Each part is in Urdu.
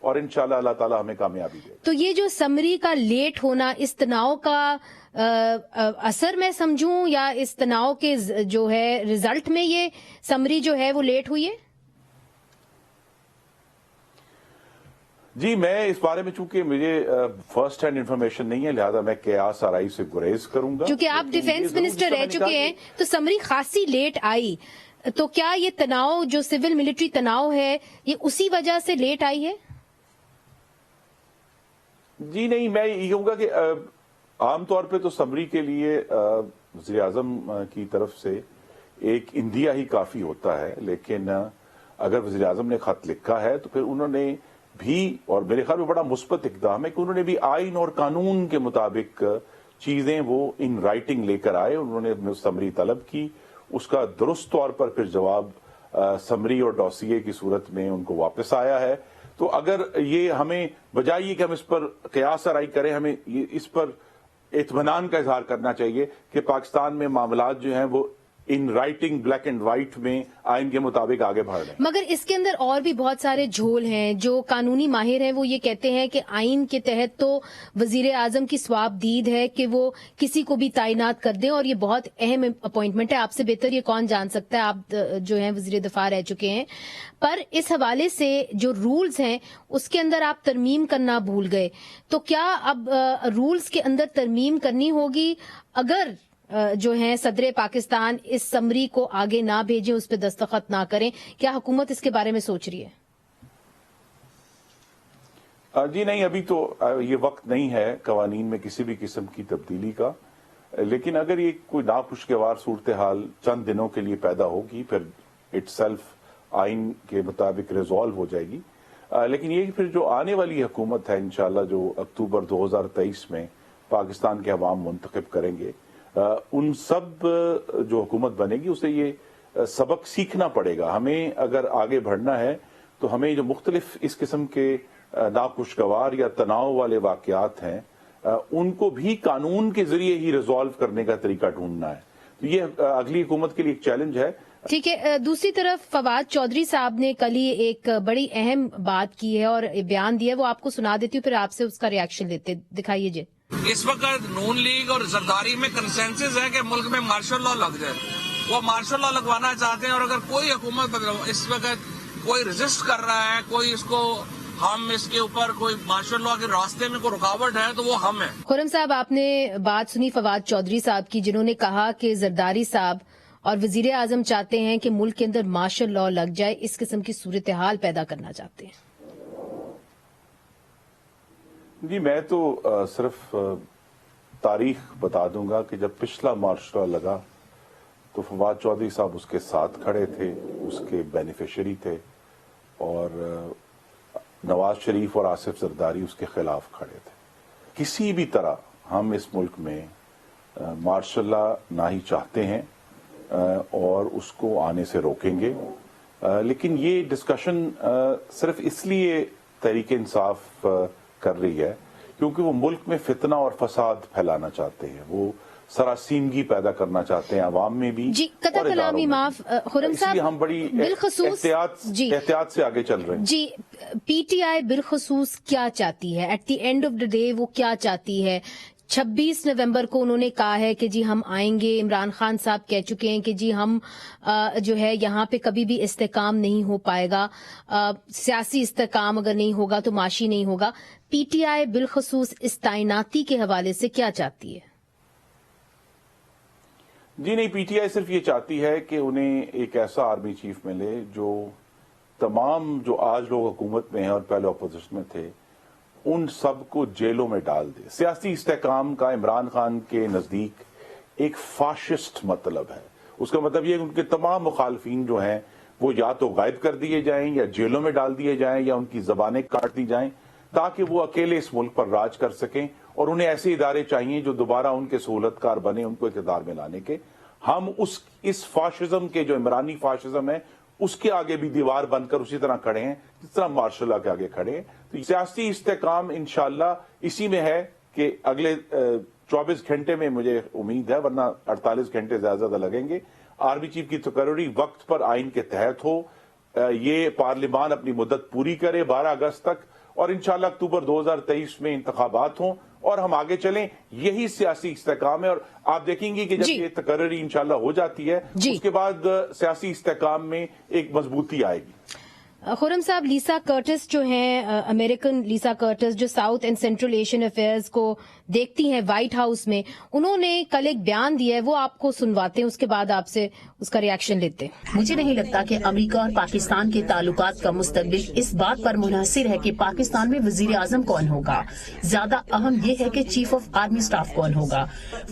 اور انشاءاللہ اللہ تعالیٰ ہمیں کامیابی دے. تو یہ جو سمری کا لیٹ ہونا اس تناؤ کا اثر میں سمجھوں یا اس تناؤ کے جو ہے ریزلٹ میں یہ سمری جو ہے وہ لیٹ ہوئی ہے؟ جی میں اس بارے میں چونکہ مجھے فرسٹ ہینڈ انفارمیشن نہیں ہے لہذا میں قیاس آرائی سے گریز کروں گا. چونکہ آپ ڈیفینس منسٹر رہ چکے ہیں تو سمری خاصی لیٹ آئی، تو کیا یہ تناؤ جو سول ملٹری تناؤ ہے یہ اسی وجہ سے لیٹ آئی ہے؟ جی نہیں، میں یہ کہوں گا کہ عام طور پہ تو سمری کے لیے وزیر اعظم کی طرف سے ایک اندیا ہی کافی ہوتا ہے، لیکن اگر وزیر اعظم نے خط لکھا ہے تو پھر انہوں نے بھی، اور میرے خیال میں بڑا مثبت اقدام ہے کہ انہوں نے بھی آئین اور قانون کے مطابق چیزیں وہ ان رائٹنگ لے کر آئے. انہوں نے سمری طلب کی، اس کا درست طور پر پھر جواب سمری اور ڈوسیے کی صورت میں ان کو واپس آیا ہے. تو اگر یہ ہمیں بجائے یہ کہ ہم اس پر قیاس آرائی کریں، ہمیں اس پر اطمینان کا اظہار کرنا چاہیے کہ پاکستان میں معاملات جو ہیں وہ in writing black and white میں آئین کے مطابق آگے بڑھ رہے ہیں. مگر اس کے اندر اور بھی بہت سارے جھول ہیں. جو قانونی ماہر ہیں وہ یہ کہتے ہیں کہ آئین کے تحت تو وزیر اعظم کی ثواب دید ہے کہ وہ کسی کو بھی تعینات کر دیں، اور یہ بہت اہم اپوائنٹمنٹ ہے. آپ سے بہتر یہ کون جان سکتا ہے، آپ جو ہیں وزیر دفاع رہ چکے ہیں. پر اس حوالے سے جو رولز ہیں اس کے اندر آپ ترمیم کرنا بھول گئے. تو کیا اب رولز کے اندر ترمیم کرنی ہوگی اگر جو ہیں صدر پاکستان اس سمری کو آگے نہ بھیجیں، اس پہ دستخط نہ کریں؟ کیا حکومت اس کے بارے میں سوچ رہی ہے؟ جی نہیں، ابھی تو یہ وقت نہیں ہے قوانین میں کسی بھی قسم کی تبدیلی کا، لیکن اگر یہ کوئی ناخوشگوار صورتحال چند دنوں کے لیے پیدا ہوگی پھر اٹ سیلف آئین کے مطابق ریزالو ہو جائے گی. لیکن یہ پھر جو آنے والی حکومت ہے انشاءاللہ جو اکتوبر 2023 میں پاکستان کے عوام منتخب کریں گے، ان سب جو حکومت بنے گی اسے یہ سبق سیکھنا پڑے گا. ہمیں اگر آگے بڑھنا ہے تو ہمیں جو مختلف اس قسم کے ناخوشگوار یا تناؤ والے واقعات ہیں ان کو بھی قانون کے ذریعے ہی ریزالو کرنے کا طریقہ ڈھونڈنا ہے. تو یہ اگلی حکومت کے لیے ایک چیلنج ہے. ٹھیک ہے. دوسری طرف فواد چودھری صاحب نے کل ہی ایک بڑی اہم بات کی ہے اور بیان دیا ہے، وہ آپ کو سنا دیتی ہوں پھر آپ سے اس کا ریاکشن لیتے. دکھائیے جی. اس وقت نون لیگ اور زرداری میں کنسنسس ہے کہ ملک میں مارشل لا لگ جائے. وہ مارشل لا لگوانا چاہتے ہیں، اور اگر کوئی حکومت اس وقت کوئی ریزسٹ کر رہا ہے، کوئی اس کو ہم اس کے اوپر کوئی مارشل لا کے راستے میں کوئی رکاوٹ ہے تو وہ ہم ہیں. خرم صاحب، آپ نے بات سنی فواد چودھری صاحب کی جنہوں نے کہا کہ زرداری صاحب اور وزیر اعظم چاہتے ہیں کہ ملک کے اندر مارشل لا لگ جائے، اس قسم کی صورتحال پیدا کرنا چاہتے ہیں. جی میں تو صرف تاریخ بتا دوں گا کہ جب پچھلا مارشل لا لگا تو فواد چودھری صاحب اس کے ساتھ کھڑے تھے، اس کے بینیفیشری تھے، اور نواز شریف اور آصف زرداری اس کے خلاف کھڑے تھے. کسی بھی طرح ہم اس ملک میں مارشل لا نہ ہی چاہتے ہیں اور اس کو آنے سے روکیں گے. لیکن یہ ڈسکشن صرف اس لیے تحریک انصاف کر رہی ہے کیونکہ وہ ملک میں فتنہ اور فساد پھیلانا چاہتے ہیں، وہ سراسیمگی پیدا کرنا چاہتے ہیں عوام میں بھی. جی قطع کلامی معاف خرم صاحب، ہم بڑی بالخصوص احتیاط سے آگے چل رہے ہیں. جی پی ٹی آئی بالخصوص کیا چاہتی ہے at the end of the day? وہ کیا چاہتی ہے؟ 26 نومبر کو انہوں نے کہا ہے کہ جی ہم آئیں گے. عمران خان صاحب کہہ چکے ہیں کہ جی ہم جو ہے یہاں پہ کبھی بھی استحکام نہیں ہو پائے گا، سیاسی استحکام اگر نہیں ہوگا تو معاشی نہیں ہوگا. پی ٹی آئی بالخصوص اس تعیناتی کے حوالے سے کیا چاہتی ہے؟ جی نہیں، پی ٹی آئی صرف یہ چاہتی ہے کہ انہیں ایک ایسا آرمی چیف ملے جو تمام جو آج لوگ حکومت میں ہیں اور پہلے اپوزیشن میں تھے ان سب کو جیلوں میں ڈال دے. سیاسی استحکام کا عمران خان کے نزدیک ایک فاشسٹ مطلب ہے. اس کا مطلب یہ کہ ان کے تمام مخالفین جو ہیں وہ یا تو غائب کر دیے جائیں یا جیلوں میں ڈال دیے جائیں یا ان کی زبانیں کاٹ دی جائیں تاکہ وہ اکیلے اس ملک پر راج کر سکیں. اور انہیں ایسے ادارے چاہیے جو دوبارہ ان کے سہولت کار بنے ان کو اقتدار میں لانے کے. ہم اس فاشزم کے جو عمرانی فاشزم ہے اس کے آگے بھی دیوار بن کر اسی طرح کھڑے ہیں جس طرح مارشل لا کے آگے کھڑے ہیں. تو سیاسی استحکام انشاءاللہ اسی میں ہے کہ اگلے 24 گھنٹے میں مجھے امید ہے، ورنہ 48 گھنٹے زیادہ لگیں گے. آرمی چیف کی تقرری وقت پر آئین کے تحت ہو، یہ پارلیمان اپنی مدت پوری کرے 12 اگست تک، اور انشاءاللہ اکتوبر 2023 میں انتخابات ہوں اور ہم آگے چلیں. یہی سیاسی استحکام ہے. اور آپ دیکھیں گے کہ جب یہ تقرری انشاءاللہ ہو جاتی ہے اس کے بعد سیاسی استحکام میں ایک مضبوطی آئے گی. خرم صاحب، لیسا کرٹس جو ہیں، امریکن لیسا کرٹس جو south and central Asian affairs کو دیکھتی ہیں وائٹ ہاؤس میں، انہوں نے کل ایک بیان دیا ہے، وہ آپ کو سنواتے ہیں، اس کے بعد آپ سے اس کا ریاکشن لیتے ہیں. مجھے نہیں لگتا کہ امریکہ اور پاکستان کے تعلقات کا مستقبل اس بات پر منحصر ہے کہ پاکستان میں وزیر اعظم کون ہوگا. زیادہ اہم یہ ہے کہ چیف آف آرمی اسٹاف کون ہوگا.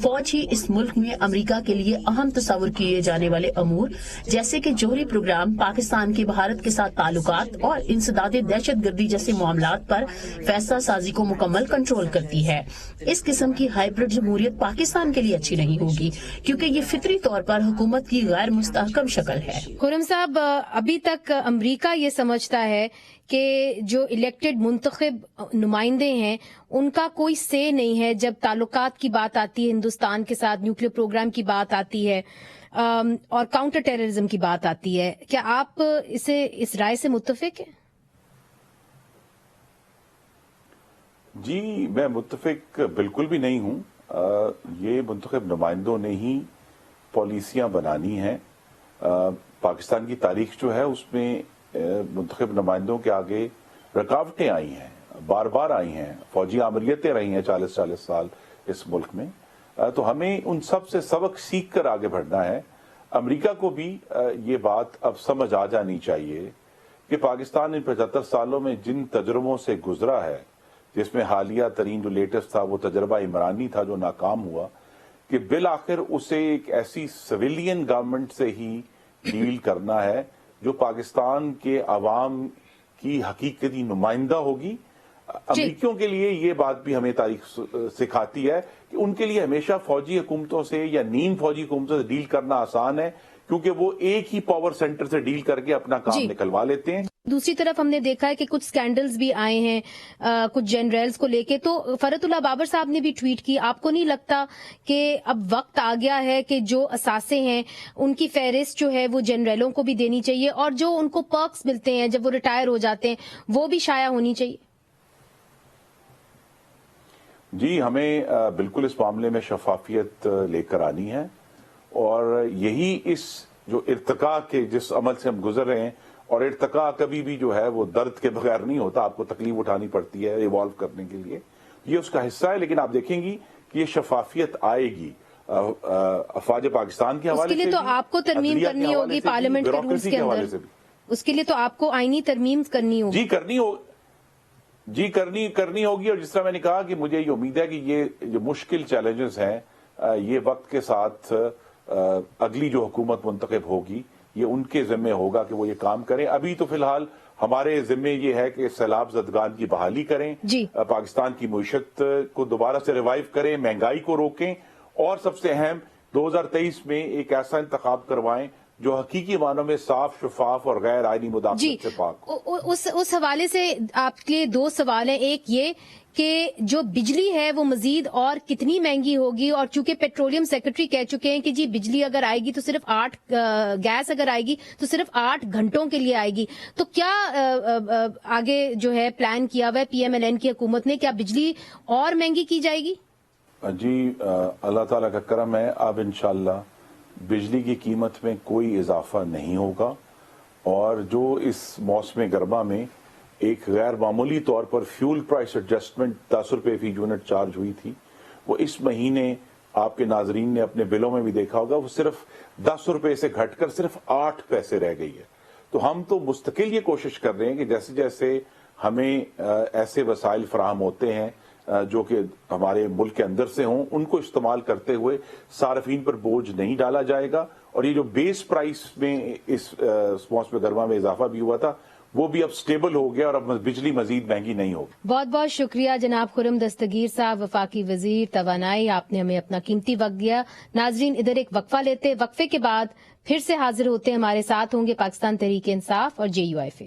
فوج ہی اس ملک میں امریکہ کے لیے اہم تصور کیے جانے والے امور جیسے کہ جوہری پروگرام، پاکستان کے بھارت کے ساتھ تعلقات اور انسداد دہشت گردی جیسے معاملات پر فیصلہ سازی کو مکمل کنٹرول کرتی ہے. اس قسم کی ہائبرڈ جمہوریت پاکستان کے لیے اچھی نہیں ہوگی کیونکہ یہ فطری طور پر حکومت کی غیر مستحکم شکل ہے. خرم صاحب، ابھی تک امریکہ یہ سمجھتا ہے کہ جو الیکٹڈ منتخب نمائندے ہیں ان کا کوئی سے نہیں ہے جب تعلقات کی بات آتی ہے ہندوستان کے ساتھ، نیوکلیر پروگرام کی بات آتی ہے اور کاؤنٹر ٹیررزم کی بات آتی ہے. کیا آپ اس رائے سے متفق ہیں؟ جی، میں متفق بالکل بھی نہیں ہوں. یہ منتخب نمائندوں نے ہی پالیسیاں بنانی ہیں. پاکستان کی تاریخ جو ہے اس میں منتخب نمائندوں کے آگے رکاوٹیں آئی ہیں، بار بار آئی ہیں. فوجی آمریتیں رہی ہیں 40 سال اس ملک میں. تو ہمیں ان سب سے سبق سیکھ کر آگے بڑھنا ہے. امریکہ کو بھی یہ بات اب سمجھ آ جانی چاہیے کہ پاکستان ان 75 سالوں میں جن تجربوں سے گزرا ہے، جس میں حالیہ ترین جو لیٹسٹ تھا وہ تجربہ عمرانی تھا جو ناکام ہوا، کہ بالآخر اسے ایک ایسی سویلین گورنمنٹ سے ہی ڈیل کرنا ہے جو پاکستان کے عوام کی حقیقتی نمائندہ ہوگی. امریکیوں کے لیے یہ بات بھی ہمیں تاریخ سکھاتی ہے کہ ان کے لیے ہمیشہ فوجی حکومتوں سے یا نیم فوجی حکومتوں سے ڈیل کرنا آسان ہے کیونکہ وہ ایک ہی پاور سینٹر سے ڈیل کر کے اپنا کام نکلوا لیتے ہیں. دوسری طرف ہم نے دیکھا ہے کہ کچھ سکینڈلز بھی آئے ہیں کچھ جنرلز کو لے کے. تو فرحت اللہ بابر صاحب نے بھی ٹویٹ کی، آپ کو نہیں لگتا کہ اب وقت آ گیا ہے کہ جو اثاثے ہیں ان کی فہرست جو ہے وہ جنرلوں کو بھی دینی چاہیے اور جو ان کو پرکس ملتے ہیں جب وہ ریٹائر ہو جاتے ہیں وہ بھی شائع ہونی چاہیے؟ جی، ہمیں بالکل اس معاملے میں شفافیت لے کر آنی ہے اور یہی اس جو ارتقاء کے جس عمل سے ہم گزر رہے ہیں، اور ارتقاء کبھی بھی جو ہے وہ درد کے بغیر نہیں ہوتا، آپ کو تکلیف اٹھانی پڑتی ہے ایوالو کرنے کے لیے، یہ اس کا حصہ ہے. لیکن آپ دیکھیں گی کہ یہ شفافیت آئے گی افواج پاکستان کے حوالے سے. اس کے لیے تو آپ کو ترمیم کرنی ہوگی پارلیمنٹ کے رولز کے اندر، اس کے لیے تو آپ کو آئینی ترمیم کرنی ہوگی. جی کرنی ہوگی. اور جس طرح میں نے کہا کہ مجھے یہ امید ہے کہ یہ جو مشکل چیلنجز ہیں یہ وقت کے ساتھ اگلی جو حکومت منتخب ہوگی یہ ان کے ذمہ ہوگا کہ وہ یہ کام کریں. ابھی تو فی الحال ہمارے ذمہ یہ ہے کہ سیلاب زدگان کی بحالی کریں، پاکستان کی معیشت کو دوبارہ سے ریوائیو کریں، مہنگائی کو روکیں اور سب سے اہم 2023 میں ایک ایسا انتخاب کروائیں جو حقیقی معنوں میں صاف، شفاف اور غیر آئینی مداخلت سے پاک. اس حوالے سے آپ کے دو سوال ہیں. ایک یہ کہ جو بجلی ہے وہ مزید اور کتنی مہنگی ہوگی، اور چونکہ پیٹرولیم سیکرٹری کہہ چکے ہیں کہ جی بجلی اگر آئے گی تو صرف گیس اگر آئے گی تو صرف 8 گھنٹوں کے لیے آئے گی. تو کیا آگے جو ہے پلان کیا ہوا ہے PMLN کی حکومت نے، کیا بجلی اور مہنگی کی جائے گی؟ جی، اللہ تعالیٰ کا کرم ہے، اب انشاءاللہ بجلی کی قیمت میں کوئی اضافہ نہیں ہوگا. اور جو اس موسم گرما میں ایک غیر معمولی طور پر فیول پرائس ایڈجسٹمنٹ 10 روپے فی یونٹ چارج ہوئی تھی، وہ اس مہینے آپ کے ناظرین نے اپنے بلوں میں بھی دیکھا ہوگا، وہ صرف 10 روپے سے گھٹ کر صرف 8 پیسے رہ گئی ہے. تو ہم تو مستقل یہ کوشش کر رہے ہیں کہ جیسے جیسے ہمیں ایسے وسائل فراہم ہوتے ہیں جو کہ ہمارے ملک کے اندر سے ہوں، ان کو استعمال کرتے ہوئے صارفین پر بوجھ نہیں ڈالا جائے گا. اور یہ جو بیس پرائس میں اس موسم گرما میں اضافہ بھی ہوا تھا وہ بھی اب سٹیبل ہو گیا اور اب بجلی مزید مہنگی نہیں ہوگی. بہت بہت شکریہ جناب خرم دستگیر صاحب، وفاقی وزیر توانائی، آپ نے ہمیں اپنا قیمتی وقت دیا. ناظرین ادھر ایک وقفہ لیتے، وقفے کے بعد پھر سے حاضر ہوتے، ہمارے ساتھ ہوں گے پاکستان تحریک انصاف اور JUIFA.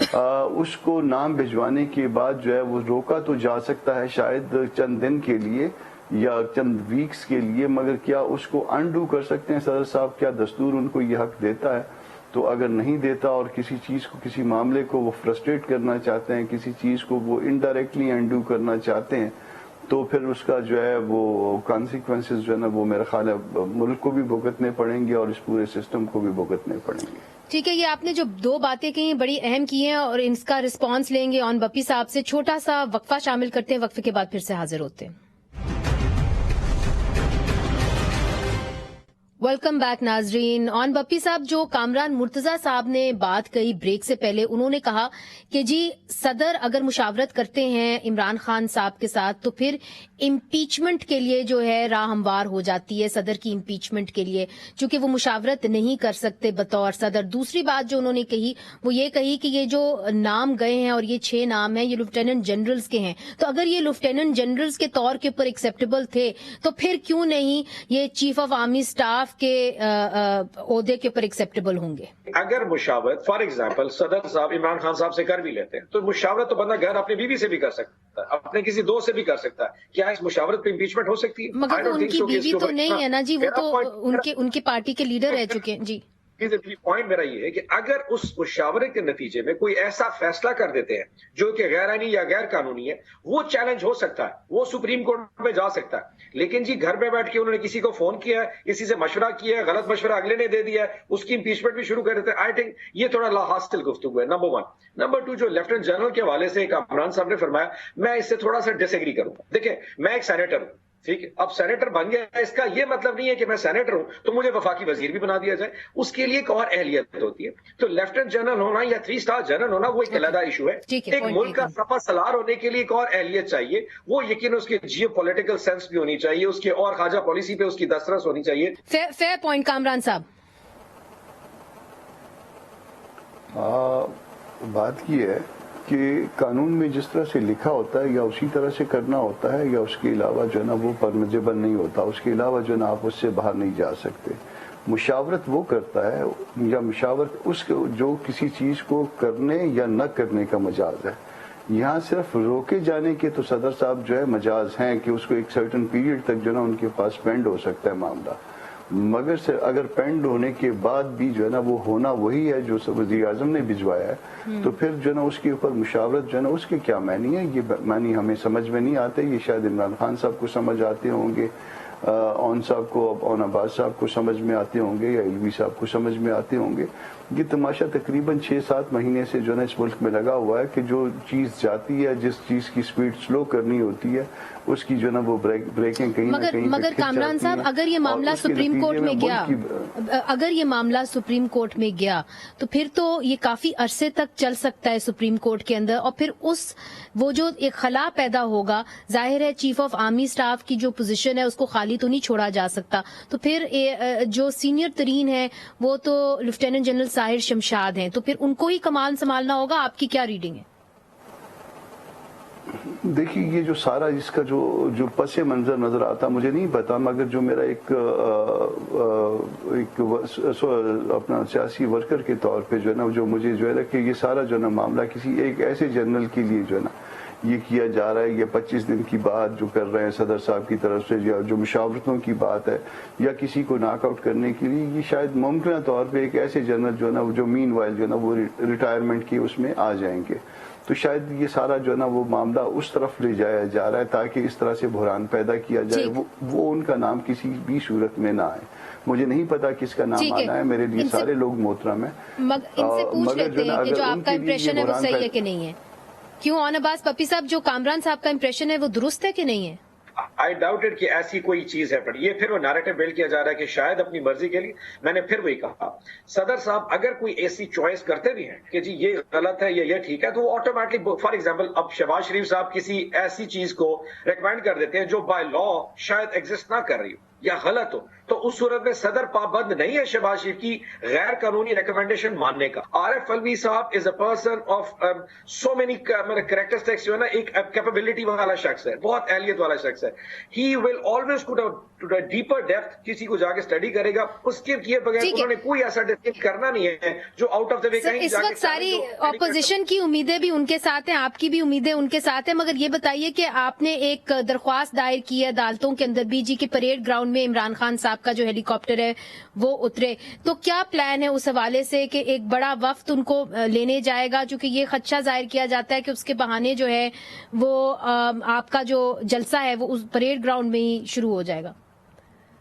اس کو نام بھجوانے کے بعد جو ہے وہ روکا تو جا سکتا ہے شاید چند دن کے لیے یا چند ویکس کے لیے، مگر کیا اس کو انڈو کر سکتے ہیں صدر صاحب؟ کیا دستور ان کو یہ حق دیتا ہے؟ تو اگر نہیں دیتا اور کسی چیز کو، کسی معاملے کو وہ فرسٹریٹ کرنا چاہتے ہیں، کسی چیز کو وہ انڈائریکٹلی انڈو کرنا چاہتے ہیں، تو پھر اس کا جو ہے وہ کانسیکوینسز جو ہے نا وہ میرا خیال ہے ملک کو بھی بھگتنے پڑیں گے اور اس پورے سسٹم کو بھی بھگتنے پڑیں گے۔ ٹھیک ہے، یہ آپ نے جو دو باتیں کہی ہیں بڑی اہم کی ہیں اور اس کا رسپانس لیں گے آن بپی صاحب سے۔ چھوٹا سا وقفہ شامل کرتے ہیں، وقفے کے بعد پھر سے حاضر ہوتے ہیں۔ ویلکم بیک ناظرین۔ آن بپی صاحب، جو کامران مرتضی صاحب نے بات کہی بریک سے پہلے، انہوں نے کہا کہ جی صدر اگر مشاورت کرتے ہیں عمران خان صاحب کے ساتھ تو پھر امپیچمنٹ کے لیے جو ہے راہ ہموار ہو جاتی ہے، صدر کی امپیچمنٹ کے لیے، چونکہ وہ مشاورت نہیں کر سکتے بطور صدر۔ دوسری بات جو انہوں نے کہی وہ یہ کہی کہ یہ جو نام گئے ہیں اور یہ 6 نام ہیں یہ لیفٹیننٹ جنرلز کے ہیں، تو اگر یہ لیفٹیننٹ جنرلز کے طور کے اوپر ایکسیپٹیبل تھے تو پھر کیوں نہیں یہ چیف آف آرمی اسٹاف کے عہدے کے اوپر ایکسیپٹیبل ہوں گے؟ اگر مشاورت فار ایگزامپل صدر صاحب عمران خان صاحب سے کر بھی لیتے ہیں تو مشاورت تو بندہ غیر اپنی بیوی سے بھی کر سکتا ہے، اپنے کسی دوست سے بھی کر سکتا ہے۔ کیا اس مشاورت پہ امپیچمنٹ ہو سکتی ہے؟ مگر وہ ان کی بیوی تو نہیں ہے نا جی، وہ تو ان کی پارٹی کے لیڈر رہ چکے ہیں جی۔ پوائنٹ میرا یہ ہے کہ اگر اس مشاورے کے نتیجے میں کوئی ایسا فیصلہ کر دیتے ہیں جو کہ غیر آئینی یا غیر قانونی ہے، وہ چیلنج ہو سکتا ہے، وہ سپریم کورٹ میں جا سکتا ہے۔ لیکن جی گھر میں بیٹھ کے انہوں نے کسی کو فون کیا ہے، کسی سے مشورہ کیا ہے، غلط مشورہ اگلے نے دے دیا ہے، اس کی امپیچمنٹ بھی شروع کر دیتے ہیں۔ آئی تھنک یہ تھوڑا لا حاصل گفتگو ہے، نمبر 1۔ نمبر 2، جو لیفٹیننٹ جنرل کے حوالے سے کامران صاحب نے فرمایا، میں اس سے تھوڑا سا ڈس ایگری کروں گا۔ دیکھیں میں ایک سینیٹر ہوں، ٹھیک ہے، اب سینیٹر بن گیا ہے، اس کا یہ مطلب نہیں ہے کہ میں سینیٹر ہوں تو مجھے وفاقی وزیر بھی بنا دیا جائے، اس کے لیے ایک اور اہلیت ہوتی ہے۔ تو لیفٹیننٹ جنرل ہونا یا 3 اسٹار جنرل ہونا وہ ایک علیحدہ ایشو ہے۔ ایک ملک کا سپہ سالار ہونے کے لیے ایک اور اہلیت چاہیے، وہ یقین اس کے جیو پولیٹیکل سینس بھی ہونی چاہیے، اس کے اور خارجہ پالیسی پہ اس کی دسترس ہونی چاہیے۔ فیئر پوائنٹ کامران صاحب۔ بات یہ ہے کہ قانون میں جس طرح سے لکھا ہوتا ہے یا اسی طرح سے کرنا ہوتا ہے، یا اس کے علاوہ جو ہے نا وہ پرمیزیبل نہیں ہوتا، اس کے علاوہ جو ہے نا آپ اس سے باہر نہیں جا سکتے۔ مشاورت وہ کرتا ہے، یا مشاورت اس جو کسی چیز کو کرنے یا نہ کرنے کا مجاز ہے۔ یہاں صرف روکے جانے کے تو صدر صاحب جو ہے مجاز ہیں کہ اس کو ایک سرٹن پیریڈ تک جو ہے نا ان کے پاس پینڈ ہو سکتا ہے معاملہ، مگر سے اگر پینڈ ہونے کے بعد بھی جو ہے نا وہ ہونا وہی ہے جو وزیر اعظم نے بھجوایا ہے، تو پھر جو ہے نا اس کے اوپر مشاورت جو ہے نا اس کے کیا معنی ہے؟ یہ معنی ہمیں سمجھ میں نہیں آتے، یہ شاید عمران خان صاحب کو سمجھ آتے ہوں گے، اون صاحب کو، اون عباس صاحب کو سمجھ میں آتے ہوں گے، یا علوی صاحب کو سمجھ میں آتے ہوں گے۔ یہ تماشا تقریباً 6-7 مہینے سے جو ہے نا اس ملک میں لگا ہوا ہے کہ جو چیز جاتی ہے، جس چیز کی سپیڈ سلو کرنی ہوتی ہے، اس کی جو ہے نا وہ بریکنگ کہیں نہ کہیں۔ مگر کامران صاحب اگر یہ معاملہ سپریم کورٹ میں گیا، اگر یہ معاملہ سپریم کورٹ میں گیا تو پھر تو یہ کافی عرصے تک چل سکتا ہے سپریم کورٹ کے اندر، اور پھر وہ جو ایک خلا پیدا ہوگا، ظاہر ہے چیف آف آرمی اسٹاف کی جو پوزیشن ہے اس کو خالی تو نہیں چھوڑا جا سکتا، تو پھر جو سینئر ترین ہے وہ تو لیفٹیننٹ جنرل طاہر شمشاد ہیں، تو پھر ان کو ہی کمان سنبھالنا ہوگا۔ آپ کی کیا ریڈنگ ہے؟ دیکھیے یہ جو سارا اس کا جو پس منظر نظر آتا مجھے نہیں پتا، مگر جو میرا ایک اپنا سیاسی ورکر کے طور پہ جو ہے نا جو مجھے جو ہے نا کہ یہ سارا جو ہے نا معاملہ کسی ایک ایسے جنرل کے لیے جو ہے نا یہ کیا جا رہا ہے، یہ 25 دن کی بات جو کر رہے ہیں صدر صاحب کی طرف سے، یا جو مشاورتوں کی بات ہے، یا کسی کو ناک آؤٹ کرنے کے لیے، یہ شاید ممکنہ طور پہ ایک ایسے جنرل جو ہے نا جو مین وائل جو ہے نا وہ ریٹائرمنٹ کی اس میں آ جائیں گے، تو شاید یہ سارا جو ہے نا وہ معاملہ اس طرف لے جایا جا رہا ہے تاکہ اس طرح سے بحران پیدا کیا جائے، وہ ان کا نام کسی بھی صورت میں نہ آئے۔ مجھے نہیں پتا کس کا نام آنا ہے، میرے لیے سارے لوگ محترم ہیں، ان سے پوچھ لیتے ہیں کہ جو آپ کا امپریشن ہے وہ صحیح ہے کہ نہیں ہے؟ کیوں آن عباس پپی صاحب جو کامران صاحب کا امپریشن ہے وہ درست ہے کہ نہیں ہے؟ آئی ڈاؤٹڈ کہ ایسی کوئی چیز ہے، پر یہ پھر وہ نیریٹو بلڈ کیا جا رہا ہے کہ شاید اپنی مرضی کے لیے۔ میں نے پھر وہی کہا، صدر صاحب اگر کوئی ایسی چوائس کرتے بھی ہیں کہ جی یہ غلط ہے یا یہ ٹھیک ہے، تو وہ آٹومیٹکلی، فار ایگزامپل اب شہباز شریف صاحب کسی ایسی چیز کو ریکمینڈ کر دیتے ہیں جو بائی لا شاید ایگزسٹ نہ کر رہی ہو، یا غلط ہو تو اس صورت میں صدر پابند نہیں ہے شہباز شریف کی غیر قانونی ریکمنڈیشن ماننے کا. عارف الوی صاحب is a person of so many characteristics, جو ہے نا ایک کیپیبلٹی والا شخص ہے، بہت اہلیت والا شخص ہے. He will always to deeper depth کسی کو جا کے اسٹڈی کرے گا. اس کے کیے بغیر انہوں نے کوئی ایسا ڈیسیژن کرنا نہیں ہے جو آؤٹ آف دا وے کہیں. اس وقت ساری اپوزیشن کی امیدیں بھی ان کے ساتھ ہیں، آپ کی بھی امیدیں ان کے ساتھ ہیں، مگر یہ بتائیے کہ آپ نے ایک درخواست دائر کی ہے عدالتوں کے اندر بی جی کے پریڈ گراؤنڈ میں عمران خان صاحب کا جو ہیلی کاپٹر ہے وہ اترے، تو کیا پلان ہے اس حوالے سے کہ ایک بڑا وفد ان کو لینے جائے گا؟ چونکہ یہ خدشہ ظاہر کیا جاتا ہے کہ اس کے بہانے جو ہے وہ آپ کا جو جلسہ ہے وہ اس پریڈ گراؤنڈ میں ہی شروع ہو جائے گا.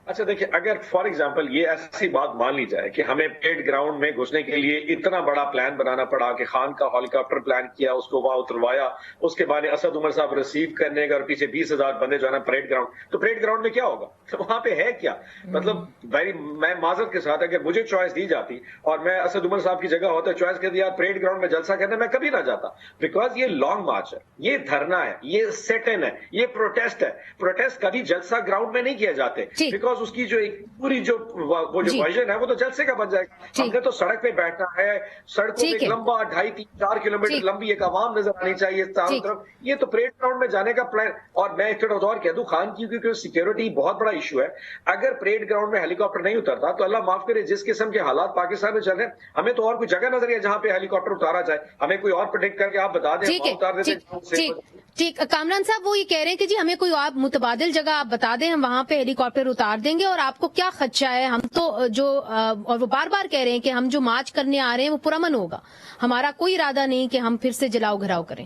اچھا دیکھیں، اگر فار ایگزامپل یہ ایسی بات مان لی جائے کہ ہمیں پریڈ گراؤنڈ میں گھسنے کے لیے اتنا بڑا پلان بنانا پڑا کہ خان کا ہیلی کاپٹر پلان کیا، اس کو وہاں اتروایا، اس کے بعد اسد عمر صاحب ریسیو کرنے کا اور پیچھے 20,000 بندے جو ہے نا پریڈ گراؤنڈ، تو پریڈ گراؤنڈ میں کیا ہوگا؟ وہاں پہ ہے کیا؟ مطلب میں معذرت کے ساتھ اگر مجھے چوائس دی جاتی اور میں اسد عمر صاحب کی جگہ ہوتا، چوائس کر دیا پریڈ گراؤنڈ میں جلسہ کرنے، میں کبھی نہ جاتا. بیکاز یہ لانگ مارچ ہے، یہ دھرنا ہے، یہ سیٹ ان ہے، یہ پروٹیسٹ ہے. پروٹیسٹ کبھی جلسہ گراؤنڈ میں نہیں کیے جاتے، بیکاز اس کی جو ایک پوری جو وہ جو ورژن ہے وہ تو جلسے کا بن جائے گا. ہم نے تو سڑک پہ بیٹھنا ہے، سڑکوں پہ ایک لمبا 2.5-3-4 کلومیٹر لمبی ایک عوام نظر آنی چاہیے چاروں طرف. یہ تو پریڈ گراؤنڈ میں جانے کا پلان. اور میں ایک اور کہہ دوں، خان کی کیونکہ سیکیورٹی بہت بڑا ایشو ہے، اگر پریڈ گراؤنڈ میں ہیلی کاپٹر نہیں اترتا تو اللہ معاف کرے جس قسم کے حالات پاکستان میں چل رہے ہیں، ہمیں تو اور کوئی جگہ نظر ہے جہاں پہ ہیلی کاپٹر اتارا جائے. ہمیں کوئی اور پروڈکٹ کر کے آپ بتا دیں، اتار دیتے. ٹھیک، کامران صاحب وہ یہ کہہ رہے ہیں کہ جی ہمیں کوئی آپ متبادل جگہ آپ بتا دیں، ہم وہاں پہ ہیلی کاپٹر اتار دیں گے. اور آپ کو کیا خدشہ ہے؟ ہم تو اور وہ بار بار کہہ رہے ہیں کہ ہم جو مارچ کرنے آ رہے ہیں وہ پرامن ہوگا، ہمارا کوئی ارادہ نہیں کہ ہم پھر سے جلاؤ گھراؤ کریں.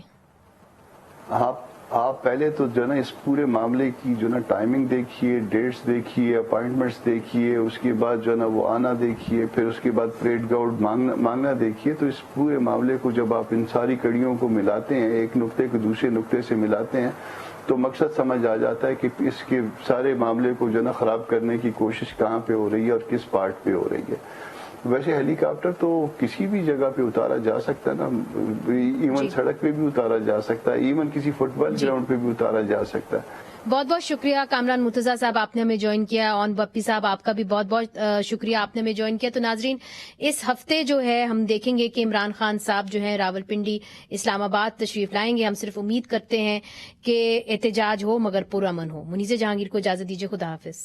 آپ پہلے تو جو نا اس پورے معاملے کی جو نا ٹائمنگ دیکھیے، ڈیٹس دیکھیے، اپائنٹمنٹس دیکھیے، اس کے بعد جو نا وہ آنا دیکھیے، پھر اس کے بعد پریڈ گراؤنڈ مانگنا دیکھیے. تو اس پورے معاملے کو جب آپ ان ساری کڑیوں کو ملاتے ہیں، ایک نقطے کو دوسرے نقطے سے ملاتے ہیں، تو مقصد سمجھ آ جاتا ہے کہ اس کے سارے معاملے کو جو نا خراب کرنے کی کوشش کہاں پہ ہو رہی ہے اور کس پارٹ پہ ہو رہی ہے. ویسے ہیلی کاپٹر تو کسی بھی جگہ پہ اتارا جا سکتا ہے نا، ایون سڑک پہ بھی اتارا جا سکتا ہے، ایون کسی فٹ بال گراؤنڈ پہ بھی اتارا جا سکتا ہے. بہت بہت شکریہ کامران مرتضیٰ صاحب، آپ نے ہمیں جوائن کیا. اون بپی صاحب آپ کا بھی بہت بہت شکریہ، آپ نے ہمیں جوائن کیا. تو ناظرین، اس ہفتے جو ہے ہم دیکھیں گے کہ عمران خان صاحب جو ہے راولپنڈی اسلام آباد تشریف لائیں گے. ہم صرف امید کرتے ہیں کہ احتجاج ہو مگر پرامن ہو. منیزہ جہانگیر کو اجازت دیجیے، خدا حافظ.